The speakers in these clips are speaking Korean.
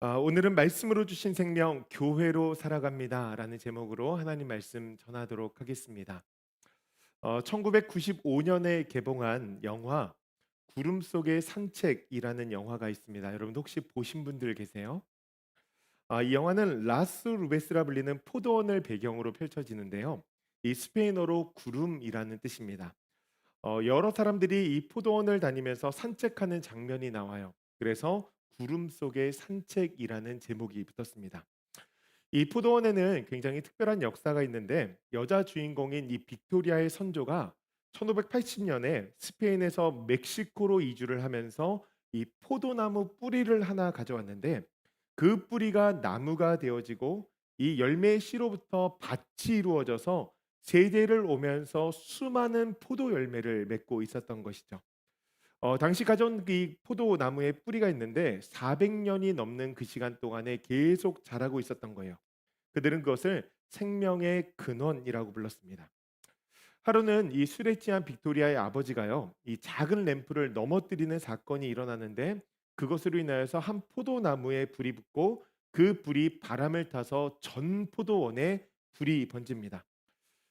오늘은 말씀으로 주신 생명 교회로 살아갑니다라는 제목으로 하나님 말씀 전하도록 하겠습니다. 1995년에 개봉한 영화 구름 속의 산책이라는 영화가 있습니다. 여러분 혹시 보신 분들 계세요? 이 영화는 라스 루베스라 불리는 포도원을 배경으로 펼쳐지는데요. 이 스페인어로 구름이라는 뜻입니다. 여러 사람들이 이 포도원을 다니면서 산책하는 장면이 나와요. 그래서 구름 속의 산책이라는 제목이 붙었습니다. 이 포도원에는 굉장히 특별한 역사가 있는데 여자 주인공인 이 빅토리아의 선조가 1580년에 스페인에서 멕시코로 이주를 하면서 이 포도나무 뿌리를 하나 가져왔는데 그 뿌리가 나무가 되어지고 이 열매의 씨로부터 밭이 이루어져서 세대를 오면서 수많은 포도 열매를 맺고 있었던 것이죠. 당시 가져온 이 포도나무에 뿌리가 있는데 400년이 넘는 그 시간 동안에 계속 자라고 있었던 거예요. 그들은 그것을 생명의 근원이라고 불렀습니다. 하루는 이 술에 취한 빅토리아의 아버지가요, 이 작은 램프를 넘어뜨리는 사건이 일어나는데 그것으로 인하여서 한 포도나무에 불이 붙고 그 불이 바람을 타서 전 포도원에 불이 번집니다.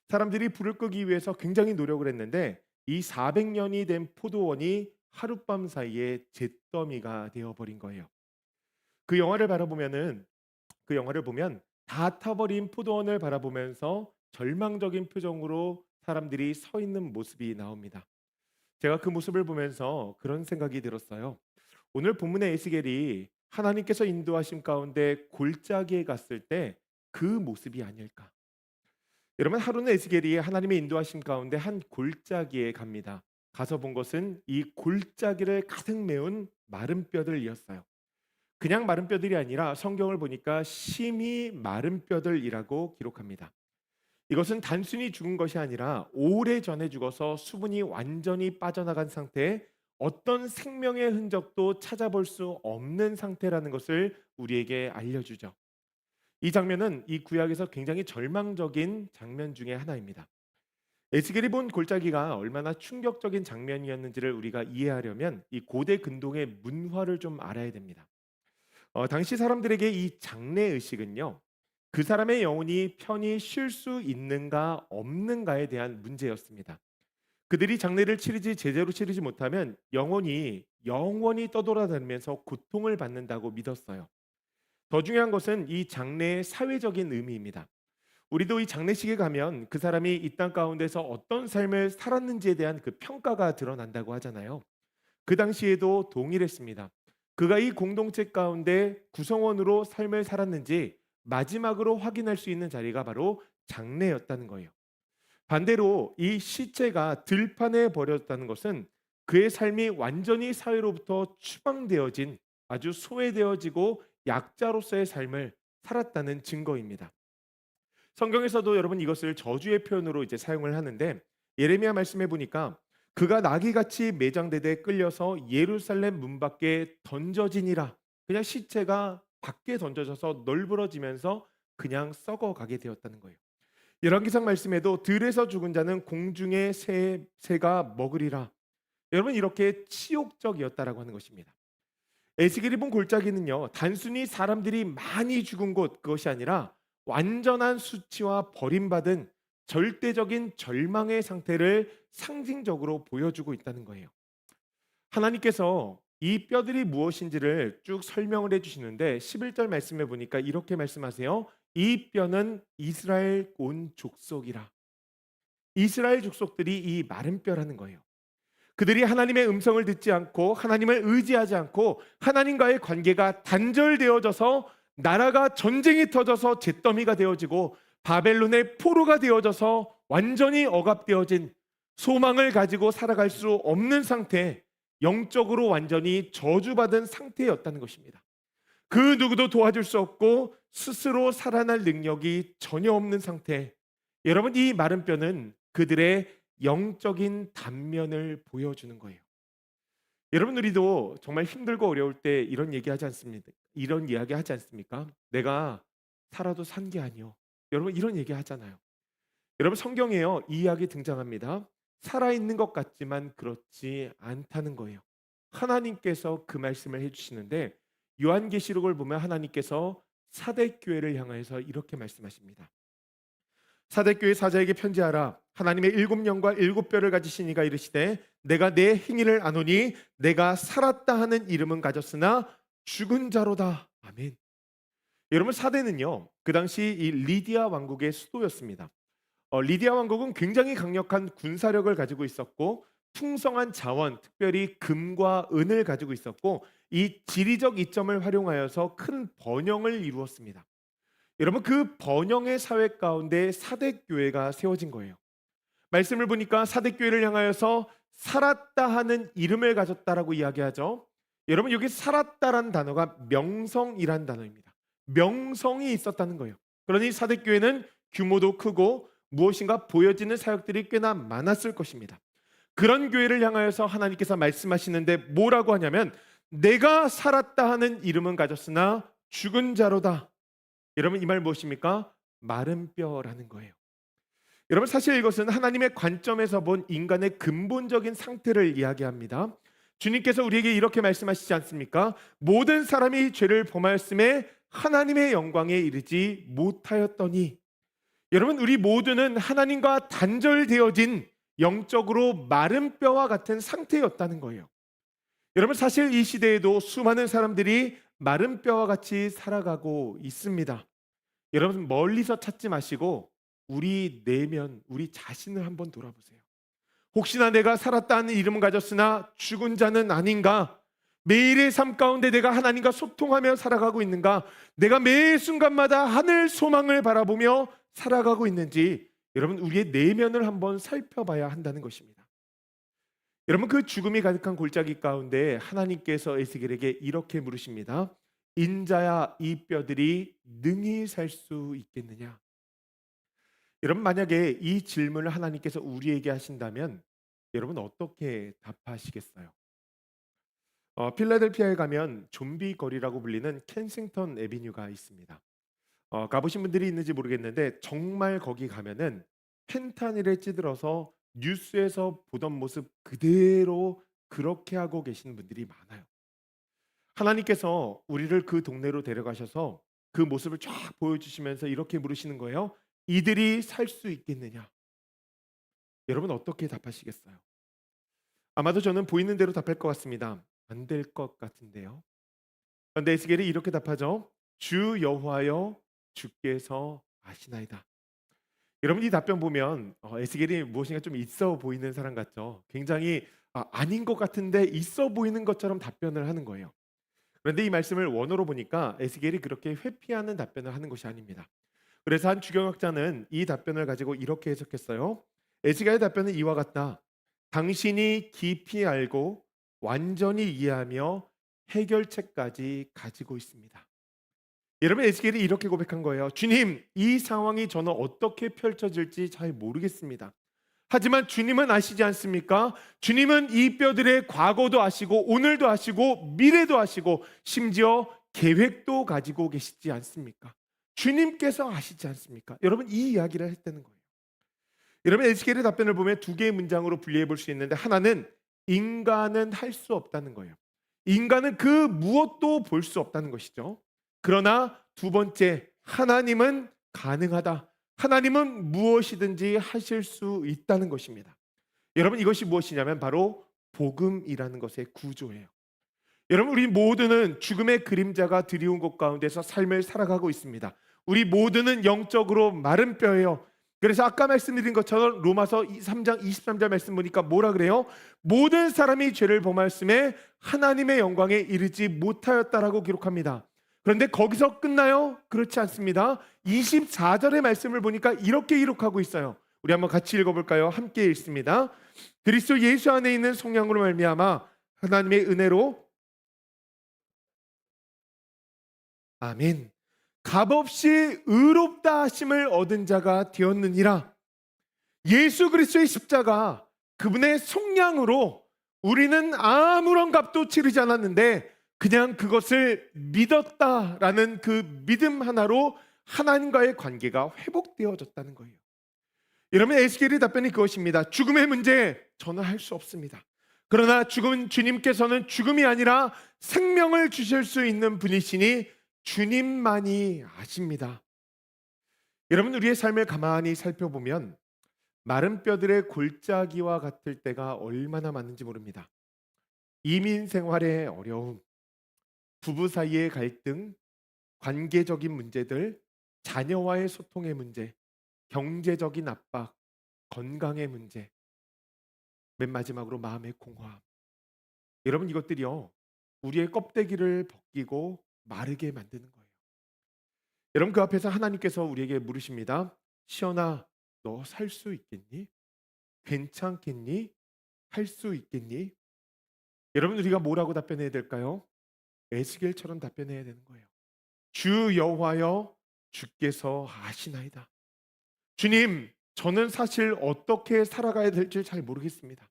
사람들이 불을 끄기 위해서 굉장히 노력을 했는데 이 400년이 된 포도원이 하룻밤 사이에 잿더미가 되어 버린 거예요. 그 영화를 바라보면은 그 영화를 보면 다 타버린 포도원을 바라보면서 절망적인 표정으로 사람들이 서 있는 모습이 나옵니다. 제가 그 모습을 보면서 그런 생각이 들었어요. 오늘 본문의 에스겔이 하나님께서 인도하심 가운데 골짜기에 갔을 때 그 모습이 아닐까. 여러분 하루는 에스겔이 하나님의 인도하심 가운데 한 골짜기에 갑니다. 가서 본 것은 이 골짜기를 가득 메운 마른 뼈들이었어요. 그냥 마른 뼈들이 아니라 성경을 보니까 심히 마른 뼈들이라고 기록합니다. 이것은 단순히 죽은 것이 아니라 오래전에 죽어서 수분이 완전히 빠져나간 상태에 어떤 생명의 흔적도 찾아볼 수 없는 상태라는 것을 우리에게 알려주죠. 이 장면은 이 구약에서 굉장히 절망적인 장면 중에 하나입니다. 에스겔이 본 골짜기가 얼마나 충격적인 장면이었는지를 우리가 이해하려면 이 고대 근동의 문화를 좀 알아야 됩니다. 당시 사람들에게 이 장래 의식은요, 그 사람의 영혼이 편히 쉴 수 있는가 없는가에 대한 문제였습니다. 그들이 장래를 치르지 제대로 치르지 못하면 영원히 떠돌아다니면서 고통을 받는다고 믿었어요. 더 중요한 것은 이 장래의 사회적인 의미입니다. 우리도 이 장례식에 가면 그 사람이 이 땅 가운데서 어떤 삶을 살았는지에 대한 그 평가가 드러난다고 하잖아요. 그 당시에도 동일했습니다. 그가 이 공동체 가운데 구성원으로 삶을 살았는지 마지막으로 확인할 수 있는 자리가 바로 장례였다는 거예요. 반대로 이 시체가 들판에 버려졌다는 것은 그의 삶이 완전히 사회로부터 추방되어진 아주 소외되어지고 약자로서의 삶을 살았다는 증거입니다. 성경에서도 여러분 이것을 저주의 표현으로 이제 사용을 하는데 예레미야 말씀해 보니까 그가 나귀같이 매장되되 끌려서 예루살렘 문 밖에 던져지니라. 그냥 시체가 밖에 던져져서 널브러지면서 그냥 썩어가게 되었다는 거예요. 열왕기상 말씀에도 들에서 죽은 자는 공중의 새가 먹으리라. 여러분 이렇게 치욕적이었다라고 하는 것입니다. 에스겔이 본 골짜기는요, 단순히 사람들이 많이 죽은 곳 그것이 아니라 완전한 수치와 버림받은 절대적인 절망의 상태를 상징적으로 보여주고 있다는 거예요. 하나님께서 이 뼈들이 무엇인지를 쭉 설명을 해주시는데 11절 말씀해 보니까 이렇게 말씀하세요. 이 뼈는 이스라엘 온 족속이라. 이스라엘 족속들이 이 마른 뼈라는 거예요. 그들이 하나님의 음성을 듣지 않고 하나님을 의지하지 않고 하나님과의 관계가 단절되어져서 나라가 전쟁이 터져서 잿더미가 되어지고 바벨론의 포로가 되어져서 완전히 억압되어진 소망을 가지고 살아갈 수 없는 상태, 영적으로 완전히 저주받은 상태였다는 것입니다. 그 누구도 도와줄 수 없고 스스로 살아날 능력이 전혀 없는 상태. 여러분 이 마른 뼈는 그들의 영적인 단면을 보여주는 거예요. 여러분 우리도 정말 힘들고 어려울 때 이런 얘기하지 않습니까? 이런 이야기 하지 않습니까? 내가 살아도 산 게 아니요. 여러분 이런 얘기 하잖아요. 여러분 성경에요. 이 이야기 등장합니다. 살아있는 것 같지만 그렇지 않다는 거예요. 하나님께서 그 말씀을 해주시는데 요한계시록을 보면 하나님께서 사대교회를 향하여서 이렇게 말씀하십니다. 사대교회 사자에게 편지하라. 하나님의 일곱 영과 일곱 뼈를 가지신 이가 이르시되 내가 내 행위를 아노니 내가 살았다 하는 이름은 가졌으나 죽은 자로다. 아멘. 여러분, 사대는요 그 당시 이 리디아 왕국의 수도였습니다. 리디아 왕국은 굉장히 강력한 군사력을 가지고 있었고 풍성한 자원, 특별히 금과 은을 가지고 있었고 이 지리적 이점을 활용하여서 큰 번영을 이루었습니다. 여러분, 그 번영의 사회 가운데 사대교회가 세워진 거예요. 말씀을 보니까 사대교회를 향하여서 살았다 하는 이름을 가졌다라고 이야기하죠. 여러분, 여기 살았다라는 단어가 명성이란 단어입니다. 명성이 있었다는 거예요. 그러니 사대교회는 규모도 크고 무엇인가 보여지는 사역들이 꽤나 많았을 것입니다. 그런 교회를 향하여서 하나님께서 말씀하시는데 뭐라고 하냐면 내가 살았다 하는 이름은 가졌으나 죽은 자로다. 여러분, 이 말 무엇입니까? 마른 뼈라는 거예요. 여러분, 사실 이것은 하나님의 관점에서 본 인간의 근본적인 상태를 이야기합니다. 주님께서 우리에게 이렇게 말씀하시지 않습니까? 모든 사람이 죄를 범하였음에 하나님의 영광에 이르지 못하였더니. 여러분, 우리 모두는 하나님과 단절되어진 영적으로 마른 뼈와 같은 상태였다는 거예요. 여러분, 사실 이 시대에도 수많은 사람들이 마른 뼈와 같이 살아가고 있습니다. 여러분, 멀리서 찾지 마시고 우리 내면, 우리 자신을 한번 돌아보세요. 혹시나 내가 살았다는 이름은 가졌으나 죽은 자는 아닌가? 매일의 삶 가운데 내가 하나님과 소통하며 살아가고 있는가? 내가 매 순간마다 하늘 소망을 바라보며 살아가고 있는지 여러분, 우리의 내면을 한번 살펴봐야 한다는 것입니다. 여러분, 그 죽음이 가득한 골짜기 가운데 하나님께서 에스겔에게 이렇게 물으십니다. 인자야, 이 뼈들이 능히 살 수 있겠느냐? 여러분, 만약에 이 질문을 하나님께서 우리에게 하신다면 여러분 어떻게 답하시겠어요? 필라델피아에 가면 좀비 거리라고 불리는 켄싱턴 애비뉴가 있습니다. 가보신 분들이 있는지 모르겠는데 정말 거기 가면은 펜타닐에 찌들어서 뉴스에서 보던 모습 그대로 그렇게 하고 계시는 분들이 많아요. 하나님께서 우리를 그 동네로 데려가셔서 그 모습을 쫙 보여주시면서 이렇게 물으시는 거예요. 이들이 살 수 있겠느냐? 여러분 어떻게 답하시겠어요? 아마도 저는 보이는 대로 답할 것 같습니다. 안 될 것 같은데요. 그런데 에스겔이 이렇게 답하죠. 주 여호와여, 주께서 아시나이다. 여러분, 이 답변 보면 에스겔이 무엇인가 좀 있어 보이는 사람 같죠. 굉장히 아닌 것 같은데 있어 보이는 것처럼 답변을 하는 거예요. 그런데 이 말씀을 원어로 보니까 에스겔이 그렇게 회피하는 답변을 하는 것이 아닙니다. 그래서 한 주경학자는 이 답변을 가지고 이렇게 해석했어요. 에스겔의 답변은 이와 같다. 당신이 깊이 알고 완전히 이해하며 해결책까지 가지고 있습니다. 여러분, 에스겔이 이렇게 고백한 거예요. 주님, 이 상황이 저는 어떻게 펼쳐질지 잘 모르겠습니다. 하지만 주님은 아시지 않습니까? 주님은 이 뼈들의 과거도 아시고 오늘도 아시고 미래도 아시고 심지어 계획도 가지고 계시지 않습니까? 주님께서 아시지 않습니까? 여러분, 이 이야기를 했다는 거예요. 여러분, 에스겔의 답변을 보면 두 개의 문장으로 분리해 볼 수 있는데 하나는 인간은 할 수 없다는 거예요. 인간은 그 무엇도 볼 수 없다는 것이죠. 그러나 두 번째, 하나님은 가능하다. 하나님은 무엇이든지 하실 수 있다는 것입니다. 여러분, 이것이 무엇이냐면 바로 복음이라는 것의 구조예요. 여러분, 우리 모두는 죽음의 그림자가 드리운 곳 가운데서 삶을 살아가고 있습니다. 우리 모두는 영적으로 마른 뼈예요. 그래서 아까 말씀드린 것처럼 로마서 3장 23절 말씀 보니까 뭐라 그래요? 모든 사람이 죄를 범하였음에 하나님의 영광에 이르지 못하였다라고 기록합니다. 그런데 거기서 끝나요? 그렇지 않습니다. 24절의 말씀을 보니까 이렇게 기록하고 있어요. 우리 한번 같이 읽어볼까요? 함께 읽습니다. 그리스도 예수 안에 있는 성령으로 말미암아 하나님의 은혜로 아멘. 값없이 의롭다 하심을 얻은 자가 되었느니라. 예수 그리스도의 십자가, 그분의 속량으로 우리는 아무런 값도 치르지 않았는데 그냥 그것을 믿었다라는 그 믿음 하나로 하나님과의 관계가 회복되어졌다는 거예요. 여러분, 에스겔의 답변이 그것입니다. 죽음의 문제 저는 할 수 없습니다. 그러나 주님께서는 죽음이 아니라 생명을 주실 수 있는 분이시니 주님만이 아십니다. 여러분, 우리의 삶을 가만히 살펴보면 마른 뼈들의 골짜기와 같을 때가 얼마나 많은지 모릅니다. 이민 생활의 어려움, 부부 사이의 갈등, 관계적인 문제들, 자녀와의 소통의 문제, 경제적인 압박, 건강의 문제, 맨 마지막으로 마음의 공허함. 여러분, 이것들이요, 우리의 껍데기를 벗기고 마르게 만드는 거예요. 여러분, 그 앞에서 하나님께서 우리에게 물으십니다. 시연아, 너 살 수 있겠니? 괜찮겠니? 할 수 있겠니? 여러분, 우리가 뭐라고 답변해야 될까요? 에스겔처럼 답변해야 되는 거예요. 주 여호와여, 주께서 아시나이다. 주님, 저는 사실 어떻게 살아가야 될지 잘 모르겠습니다.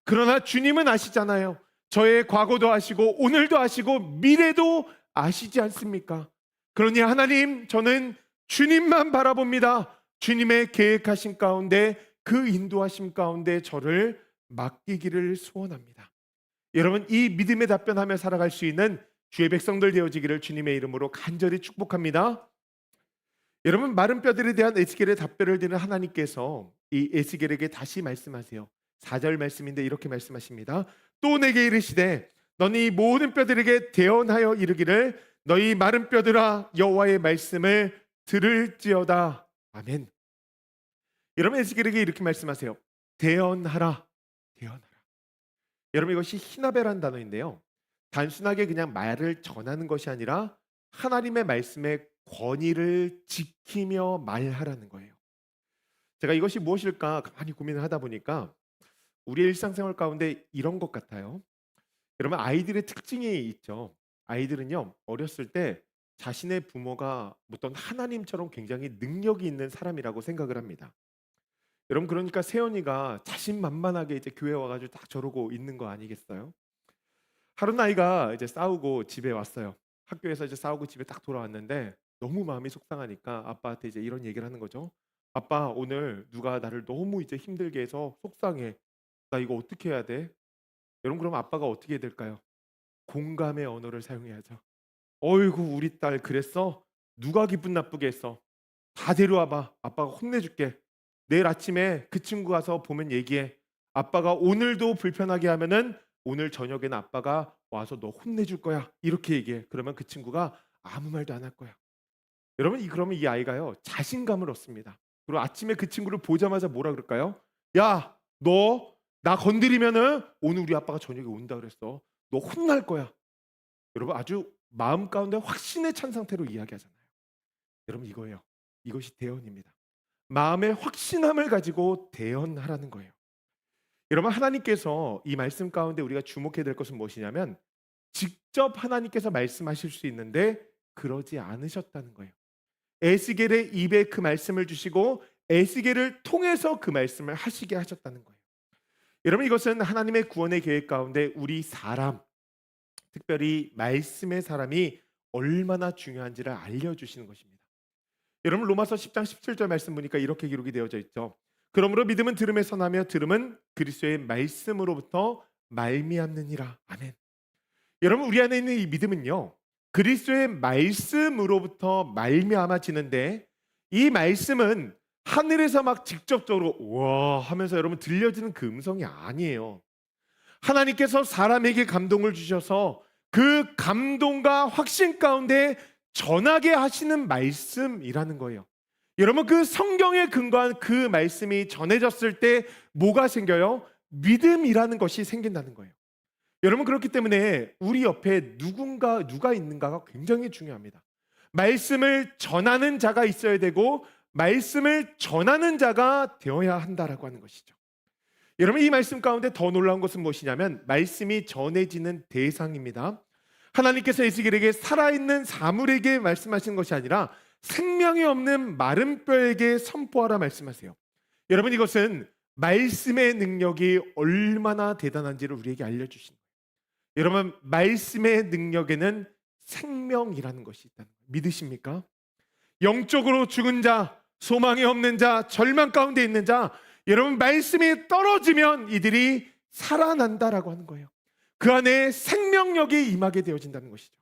그러나 주님은 아시잖아요. 저의 과거도 아시고 오늘도 아시고 미래도 아시지 않습니까? 그러니 하나님, 저는 주님만 바라봅니다. 주님의 계획하신 가운데, 그 인도하심 가운데 저를 맡기기를 소원합니다. 여러분, 이 믿음의 답변하며 살아갈 수 있는 주의 백성들 되어지기를 주님의 이름으로 간절히 축복합니다. 여러분, 마른 뼈들에 대한 에스겔의 답변을 드리는 하나님께서 이 에스겔에게 다시 말씀하세요. 4절 말씀인데 이렇게 말씀하십니다. 또 내게 이르시되 너는 이 모든 뼈들에게 대언하여 이르기를 너희 마른 뼈들아, 여호와의 말씀을 들을지어다. 아멘. 여러분, 에스겔에게 이렇게 말씀하세요. 대언하라. 대언하라. 여러분, 이것이 히나베라는 단어인데요, 단순하게 그냥 말을 전하는 것이 아니라 하나님의 말씀의 권위를 지키며 말하라는 거예요. 제가 이것이 무엇일까 많이 고민을 하다 보니까 우리의 일상생활 가운데 이런 것 같아요. 여러분, 아이들의 특징이 있죠. 아이들은요, 어렸을 때 자신의 부모가 어떤 하나님처럼 굉장히 능력이 있는 사람이라고 생각을 합니다. 여러분, 그러니까 세연이가 자신만만하게 이제 교회 와가지고 딱 저러고 있는 거 아니겠어요? 하루 아이가 이제 싸우고 집에 왔어요. 학교에서 이제 싸우고 집에 딱 돌아왔는데 너무 마음이 속상하니까 아빠한테 이제 이런 얘기를 하는 거죠. 아빠, 오늘 누가 나를 너무 이제 힘들게 해서 속상해. 나 이거 어떻게 해야 돼? 여러분, 그럼 아빠가 어떻게 해야 될까요? 공감의 언어를 사용해야죠. 어이구, 우리 딸 그랬어? 누가 기분 나쁘게 했어? 다 데려와봐. 아빠가 혼내줄게. 내일 아침에 그 친구 가서 보면 얘기해. 아빠가 오늘도 불편하게 하면은 오늘 저녁에는 아빠가 와서 너 혼내줄 거야. 이렇게 얘기해. 그러면 그 친구가 아무 말도 안 할 거야. 여러분, 그러면 이 아이가요, 자신감을 얻습니다. 그리고 아침에 그 친구를 보자마자 뭐라 그럴까요? 야, 너 나 건드리면은 오늘 우리 아빠가 저녁에 온다 그랬어. 너 혼날 거야. 여러분, 아주 마음 가운데 확신에 찬 상태로 이야기하잖아요. 여러분, 이거예요. 이것이 대언입니다. 마음의 확신함을 가지고 대언하라는 거예요. 여러분, 하나님께서 이 말씀 가운데 우리가 주목해야 될 것은 무엇이냐면 직접 하나님께서 말씀하실 수 있는데 그러지 않으셨다는 거예요. 에스겔의 입에 그 말씀을 주시고 에스겔을 통해서 그 말씀을 하시게 하셨다는 거예요. 여러분, 이것은 하나님의 구원의 계획 가운데 우리 사람, 특별히 말씀의 사람이 얼마나 중요한지를 알려주시는 것입니다. 여러분, 로마서 10장 17절 말씀 보니까 이렇게 기록이 되어져 있죠. 그러므로 믿음은 들음에서 나며 들음은 그리스도의 말씀으로부터 말미암느니라. 아멘. 여러분, 우리 안에 있는 이 믿음은요, 그리스도의 말씀으로부터 말미암아지는데 이 말씀은 하늘에서 막 직접적으로 와 하면서 여러분 들려지는 그 음성이 아니에요. 하나님께서 사람에게 감동을 주셔서 그 감동과 확신 가운데 전하게 하시는 말씀이라는 거예요. 여러분, 그 성경에 근거한 그 말씀이 전해졌을 때 뭐가 생겨요? 믿음이라는 것이 생긴다는 거예요. 여러분, 그렇기 때문에 우리 옆에 누가 있는가가 굉장히 중요합니다. 말씀을 전하는 자가 있어야 되고 말씀을 전하는 자가 되어야 한다라고 하는 것이죠. 여러분, 이 말씀 가운데 더 놀라운 것은 무엇이냐면 말씀이 전해지는 대상입니다. 하나님께서 에스겔에게 살아있는 사물에게 말씀하시는 것이 아니라 생명이 없는 마른 뼈에게 선포하라 말씀하세요. 여러분, 이것은 말씀의 능력이 얼마나 대단한지를 우리에게 알려주신 거예요. 여러분, 말씀의 능력에는 생명이라는 것이 있다는 거예요. 믿으십니까? 영적으로 죽은 자, 소망이 없는 자, 절망 가운데 있는 자, 여러분, 말씀이 떨어지면 이들이 살아난다라고 하는 거예요. 그 안에 생명력이 임하게 되어진다는 것이죠.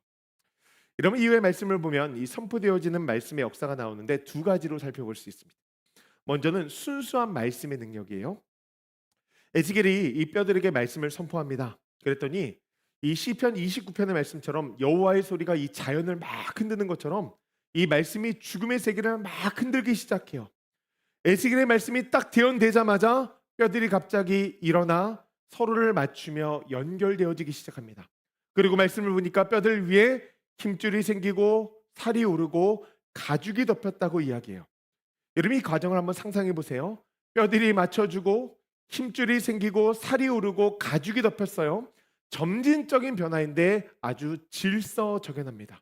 여러분 이후의 말씀을 보면 이 선포되어지는 말씀의 역사가 나오는데 두 가지로 살펴볼 수 있습니다. 먼저는 순수한 말씀의 능력이에요. 에스겔이 이 뼈들에게 말씀을 선포합니다. 그랬더니 이 시편 29편의 말씀처럼 여호와의 소리가 이 자연을 막 흔드는 것처럼 이 말씀이 죽음의 세계를 막 흔들기 시작해요. 에스겔의 말씀이 딱 대언되자마자 뼈들이 갑자기 일어나 서로를 맞추며 연결되어지기 시작합니다. 그리고 말씀을 보니까 뼈들 위에 힘줄이 생기고 살이 오르고 가죽이 덮였다고 이야기해요. 여러분 이 과정을 한번 상상해 보세요. 뼈들이 맞춰주고 힘줄이 생기고 살이 오르고 가죽이 덮였어요. 점진적인 변화인데 아주 질서정연합니다.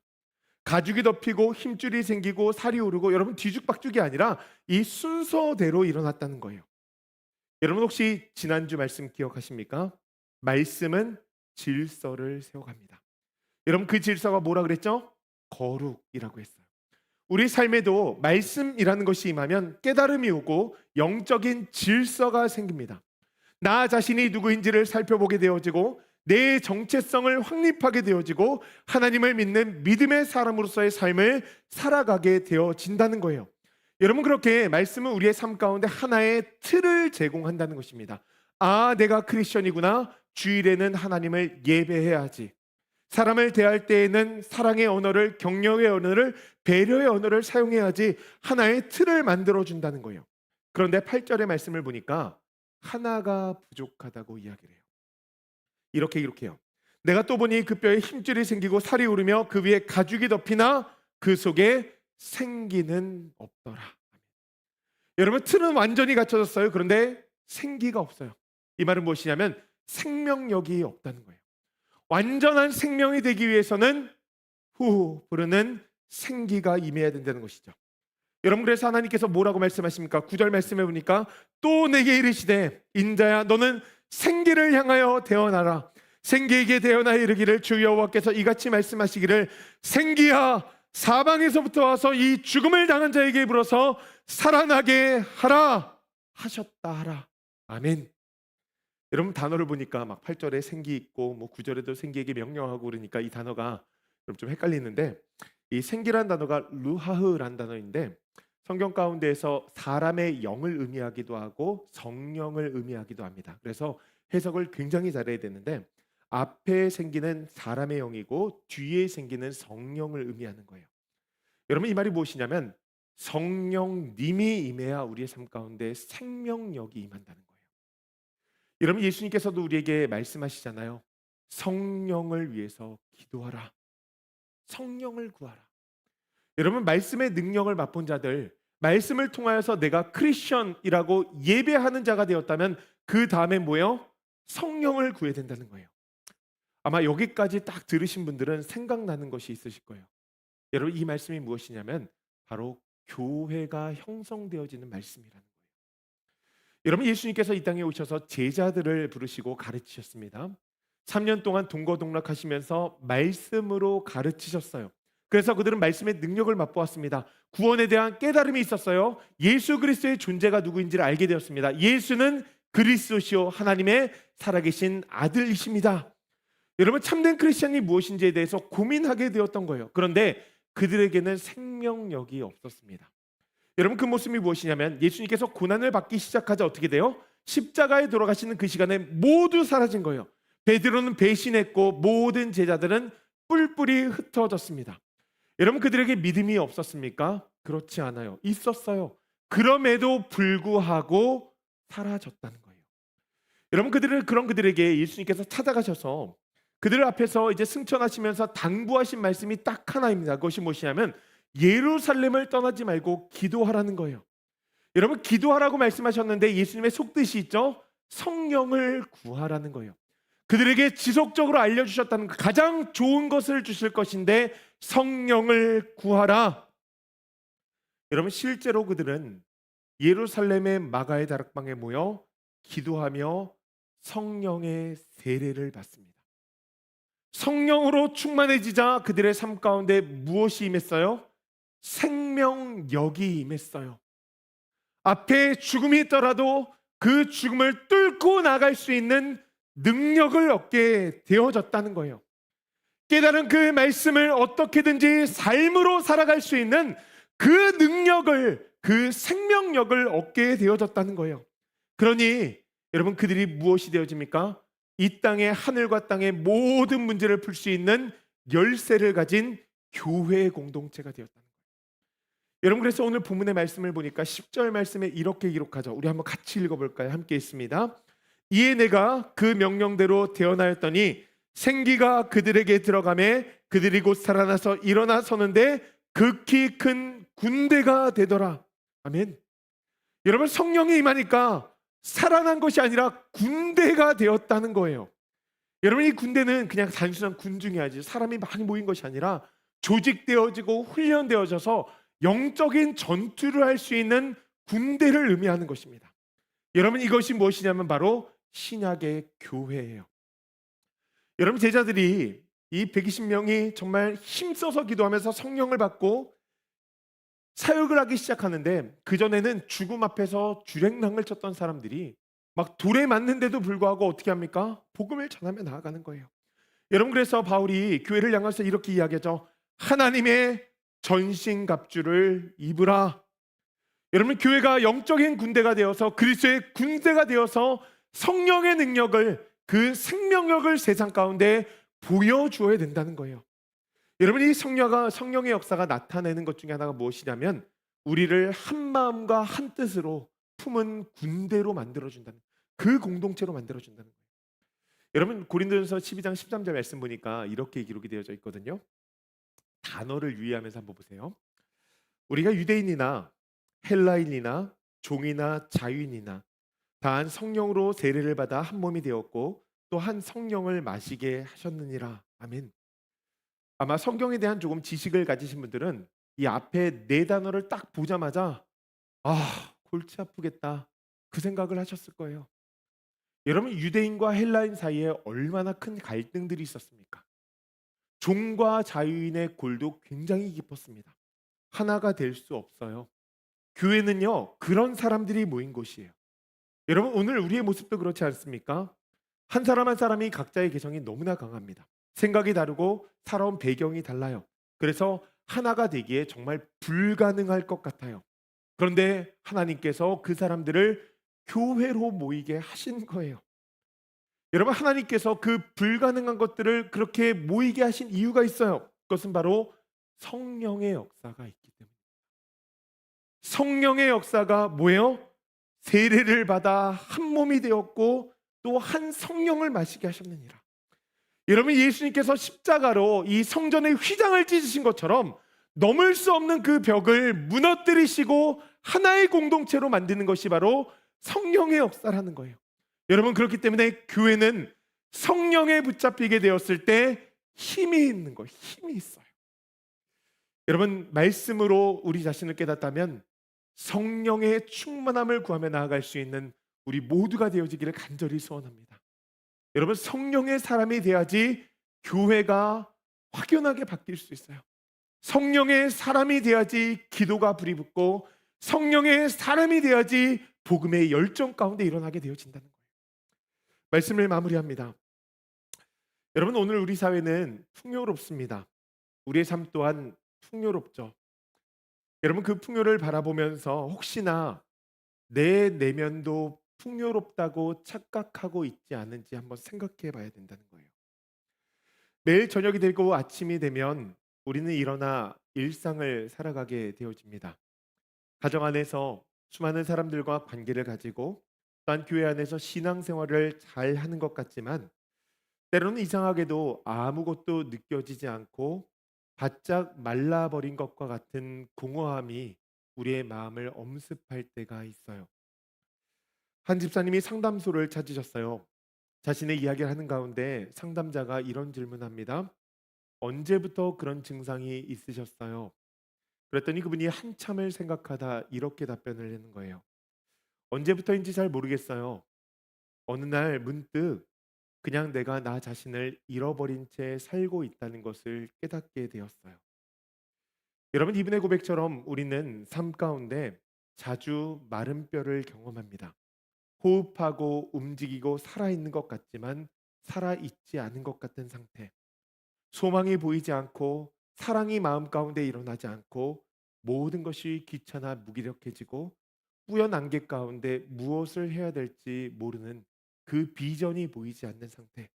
가죽이 덮이고 힘줄이 생기고 살이 오르고 여러분 뒤죽박죽이 아니라 이 순서대로 일어났다는 거예요. 여러분 혹시 지난주 말씀 기억하십니까? 말씀은 질서를 세워갑니다. 여러분 그 질서가 뭐라 그랬죠? 거룩이라고 했어요. 우리 삶에도 말씀이라는 것이 임하면 깨달음이 오고 영적인 질서가 생깁니다. 나 자신이 누구인지를 살펴보게 되어지고 내 정체성을 확립하게 되어지고 하나님을 믿는 믿음의 사람으로서의 삶을 살아가게 되어진다는 거예요. 여러분 그렇게 말씀은 우리의 삶 가운데 하나의 틀을 제공한다는 것입니다. 아, 내가 크리스천이구나. 주일에는 하나님을 예배해야지. 사람을 대할 때에는 사랑의 언어를, 격려의 언어를, 배려의 언어를 사용해야지 하나의 틀을 만들어준다는 거예요. 그런데 8절의 말씀을 보니까 하나가 부족하다고 이야기를 해요. 이렇게 해요. 내가 또 보니 그 뼈에 힘줄이 생기고 살이 오르며 그 위에 가죽이 덮이나 그 속에 생기는 없더라. 여러분 틀은 완전히 갖춰졌어요. 그런데 생기가 없어요. 이 말은 무엇이냐면 생명력이 없다는 거예요. 완전한 생명이 되기 위해서는 후 부르는 생기가 임해야 된다는 것이죠. 여러분 그래서 하나님께서 뭐라고 말씀하십니까? 9절 말씀해 보니까 또 내게 이르시되 인자야 너는 생기를 향하여 대언하라. 생기에게 대언하여 이르기를 주 여호와께서 이같이 말씀하시기를 생기야 사방에서부터 와서 이 죽음을 당한 자에게 불어서 살아나게 하라 하셨다 하라. 아멘. 여러분 단어를 보니까 막 8절에 생기 있고 뭐 9절에도 생기에게 명령하고 그러니까 이 단어가 좀 헷갈리는데 이 생기란 단어가 루하흐란 단어인데 성경 가운데에서 사람의 영을 의미하기도 하고 성령을 의미하기도 합니다. 그래서 해석을 굉장히 잘해야 되는데 앞에 생기는 사람의 영이고 뒤에 생기는 성령을 의미하는 거예요. 여러분 이 말이 무엇이냐면 성령님이 임해야 우리의 삶 가운데 생명력이 임한다는 거예요. 여러분 예수님께서도 우리에게 말씀하시잖아요. 성령을 위해서 기도하라. 성령을 구하라. 여러분 말씀의 능력을 맛본 자들, 말씀을 통하여서 내가 크리스천이라고 예배하는 자가 되었다면 그 다음에 뭐예요? 성령을 구해야 된다는 거예요. 아마 여기까지 딱 들으신 분들은 생각나는 것이 있으실 거예요. 여러분 이 말씀이 무엇이냐면 바로 교회가 형성되어지는 말씀이라는 거예요. 여러분 예수님께서 이 땅에 오셔서 제자들을 부르시고 가르치셨습니다. 3년 동안 동거동락하시면서 말씀으로 가르치셨어요. 그래서 그들은 말씀의 능력을 맛보았습니다. 구원에 대한 깨달음이 있었어요. 예수 그리스도의 존재가 누구인지를 알게 되었습니다. 예수는 그리스도시요 하나님의 살아계신 아들이십니다. 여러분 참된 크리스천이 무엇인지에 대해서 고민하게 되었던 거예요. 그런데 그들에게는 생명력이 없었습니다. 여러분 그 모습이 무엇이냐면 예수님께서 고난을 받기 시작하자 어떻게 돼요? 십자가에 돌아가시는 그 시간에 모두 사라진 거예요. 베드로는 배신했고 모든 제자들은 뿔뿔이 흩어졌습니다. 여러분 그들에게 믿음이 없었습니까? 그렇지 않아요. 있었어요. 그럼에도 불구하고 사라졌다는 거예요. 여러분 그들에게 예수님께서 찾아가셔서 그들 앞에서 이제 승천하시면서 당부하신 말씀이 딱 하나입니다. 그것이 무엇이냐면 예루살렘을 떠나지 말고 기도하라는 거예요. 여러분 기도하라고 말씀하셨는데 예수님의 속뜻이 있죠. 성령을 구하라는 거예요. 그들에게 지속적으로 알려주셨다는 가장 좋은 것을 주실 것인데 성령을 구하라. 여러분 실제로 그들은 예루살렘의 마가의 다락방에 모여 기도하며 성령의 세례를 받습니다. 성령으로 충만해지자 그들의 삶 가운데 무엇이 임했어요? 생명력이 임했어요. 앞에 죽음이 있더라도 그 죽음을 뚫고 나갈 수 있는 능력을 얻게 되어졌다는 거예요. 깨달은 그 말씀을 어떻게든지 삶으로 살아갈 수 있는 그 능력을, 그 생명력을 얻게 되어졌다는 거예요. 그러니 여러분, 그들이 무엇이 되어집니까? 이 땅의, 하늘과 땅의 모든 문제를 풀 수 있는 열쇠를 가진 교회의 공동체가 되었다는 거예요. 여러분, 그래서 오늘 본문의 말씀을 보니까 10절 말씀에 이렇게 기록하죠. 우리 한번 같이 읽어볼까요? 함께 있습니다. 이에 내가 그 명령대로 태어나였더니 생기가 그들에게 들어가매 그들이 곧 살아나서 일어나 서는데 극히 큰 군대가 되더라. 아멘. 여러분, 성령이 임하니까 살아난 것이 아니라 군대가 되었다는 거예요. 여러분, 이 군대는 그냥 단순한 군중이 아니지, 사람이 많이 모인 것이 아니라 조직되어지고 훈련되어져서 영적인 전투를 할 수 있는 군대를 의미하는 것입니다. 여러분, 이것이 무엇이냐면 바로 신약의 교회예요. 여러분, 제자들이 이 120명이 정말 힘써서 기도하면서 성령을 받고 사역을 하기 시작하는데, 그전에는 죽음 앞에서 주랭랑을 쳤던 사람들이 막 돌에 맞는데도 불구하고 어떻게 합니까? 복음을 전하며 나아가는 거예요. 여러분, 그래서 바울이 교회를 향해서 이렇게 이야기하죠. 하나님의 전신갑주를 입으라. 여러분, 교회가 영적인 군대가 되어서, 그리스도의 군대가 되어서 성령의 능력을, 그 생명력을 세상 가운데 보여주어야 된다는 거예요. 여러분, 이 성령의 역사가 나타내는 것 중에 하나가 무엇이냐면 우리를 한 마음과 한 뜻으로 품은 군대로 만들어준다는, 그 공동체로 만들어준다는 거예요. 여러분, 고린도전서 12장 13절 말씀 보니까 이렇게 기록이 되어져 있거든요. 단어를 유의하면서 한번 보세요. 우리가 유대인이나 헬라인이나 종이나 자유인이나 다한 성령으로 세례를 받아 한 몸이 되었고 또 한 성령을 마시게 하셨느니라. 아멘. 아마 성경에 대한 조금 지식을 가지신 분들은 이 앞에 네 단어를 딱 보자마자 골치 아프겠다, 그 생각을 하셨을 거예요. 여러분, 유대인과 헬라인 사이에 얼마나 큰 갈등들이 있었습니까? 종과 자유인의 골도 굉장히 깊었습니다. 하나가 될 수 없어요. 교회는요, 그런 사람들이 모인 곳이에요. 여러분, 오늘 우리의 모습도 그렇지 않습니까? 한 사람 한 사람이 각자의 개성이 너무나 강합니다. 생각이 다르고 살아온 배경이 달라요. 그래서 하나가 되기에 정말 불가능할 것 같아요. 그런데 하나님께서 그 사람들을 교회로 모이게 하신 거예요. 여러분, 하나님께서 그 불가능한 것들을 그렇게 모이게 하신 이유가 있어요. 그것은 바로 성령의 역사가 있기 때문입니다. 성령의 역사가 뭐예요? 세례를 받아 한 몸이 되었고 또 한 성령을 마시게 하셨느니라. 여러분, 예수님께서 십자가로 이 성전의 휘장을 찢으신 것처럼 넘을 수 없는 그 벽을 무너뜨리시고 하나의 공동체로 만드는 것이 바로 성령의 역사라는 거예요. 여러분, 그렇기 때문에 교회는 성령에 붙잡히게 되었을 때 힘이 있는 거예요. 힘이 있어요. 여러분, 말씀으로 우리 자신을 깨닫다면 성령의 충만함을 구하며 나아갈 수 있는 우리 모두가 되어지기를 간절히 소원합니다. 여러분, 성령의 사람이 돼야지 교회가 확연하게 바뀔 수 있어요. 성령의 사람이 돼야지 기도가 불이 붙고, 성령의 사람이 돼야지 복음의 열정 가운데 일어나게 되어진다는 거예요. 말씀을 마무리합니다. 여러분, 오늘 우리 사회는 풍요롭습니다. 우리의 삶 또한 풍요롭죠. 여러분, 그 풍요를 바라보면서 혹시나 내 내면도 풍요롭다고 착각하고 있지 않은지 한번 생각해 봐야 된다는 거예요. 매일 저녁이 되고 아침이 되면 우리는 일어나 일상을 살아가게 되어집니다. 가정 안에서 수많은 사람들과 관계를 가지고, 또한 교회 안에서 신앙생활을 잘 하는 것 같지만 때로는 이상하게도 아무것도 느껴지지 않고 바짝 말라버린 것과 같은 공허함이 우리의 마음을 엄습할 때가 있어요. 한 집사님이 상담소를 찾으셨어요. 자신의 이야기를 하는 가운데 상담자가 이런 질문합니다. 언제부터 그런 증상이 있으셨어요? 그랬더니 그분이 한참을 생각하다 이렇게 답변을 하는 거예요. 언제부터인지 잘 모르겠어요. 어느 날 문득 그냥 내가 나 자신을 잃어버린 채 살고 있다는 것을 깨닫게 되었어요. 여러분, 이분의 고백처럼 우리는 삶 가운데 자주 마른 뼈를 경험합니다. 호흡하고 움직이고 살아있는 것 같지만 살아있지 않은 것 같은 상태. 소망이 보이지 않고 사랑이 마음 가운데 일어나지 않고 모든 것이 귀찮아 무기력해지고 뿌연 안개 가운데 무엇을 해야 될지 모르는 그 비전이 보이지 않는 상태.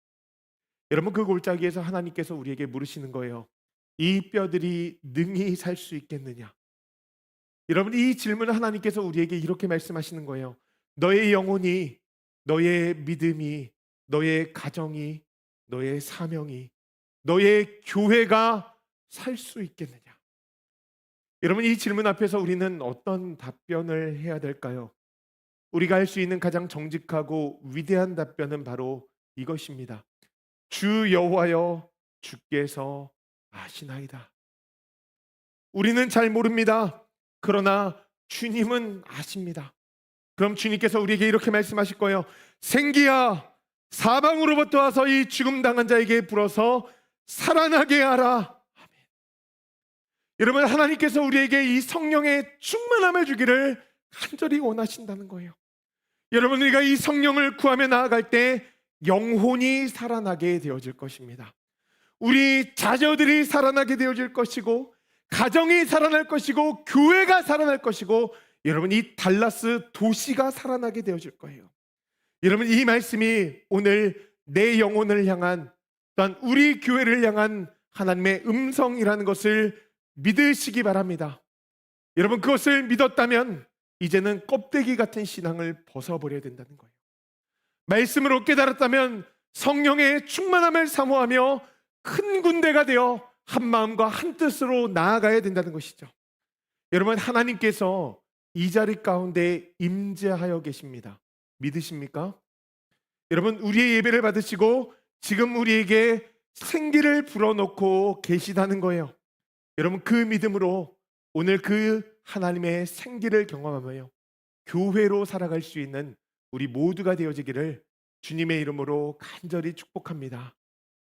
여러분, 그 골짜기에서 하나님께서 우리에게 물으시는 거예요. 이 뼈들이 능히 살 수 있겠느냐? 여러분, 이 질문을 하나님께서 우리에게 이렇게 말씀하시는 거예요. 너의 영혼이, 너의 믿음이, 너의 가정이, 너의 사명이, 너의 교회가 살 수 있겠느냐? 여러분, 이 질문 앞에서 우리는 어떤 답변을 해야 될까요? 우리가 할 수 있는 가장 정직하고 위대한 답변은 바로 이것입니다. 주 여호와여, 주께서 아시나이다. 우리는 잘 모릅니다. 그러나 주님은 아십니다. 그럼 주님께서 우리에게 이렇게 말씀하실 거예요. 생기야, 사방으로부터 와서 이 죽음 당한 자에게 불어서 살아나게 하라. 아멘. 여러분, 하나님께서 우리에게 이 성령의 충만함을 주기를 간절히 원하신다는 거예요. 여러분, 우리가 이 성령을 구하며 나아갈 때 영혼이 살아나게 되어질 것입니다. 우리 자녀들이 살아나게 되어질 것이고, 가정이 살아날 것이고, 교회가 살아날 것이고, 여러분, 이 달라스 도시가 살아나게 되어질 거예요. 여러분, 이 말씀이 오늘 내 영혼을 향한, 또한 우리 교회를 향한 하나님의 음성이라는 것을 믿으시기 바랍니다. 여러분, 그것을 믿었다면 이제는 껍데기 같은 신앙을 벗어버려야 된다는 거예요. 말씀으로 깨달았다면 성령의 충만함을 사모하며 큰 군대가 되어 한 마음과 한 뜻으로 나아가야 된다는 것이죠. 여러분, 하나님께서 이 자리 가운데 임재하여 계십니다. 믿으십니까? 여러분, 우리의 예배를 받으시고 지금 우리에게 생기를 불어넣고 계시다는 거예요. 여러분, 그 믿음으로 오늘 그 하나님의 생기를 경험하며 교회로 살아갈 수 있는 우리 모두가 되어지기를 주님의 이름으로 간절히 축복합니다.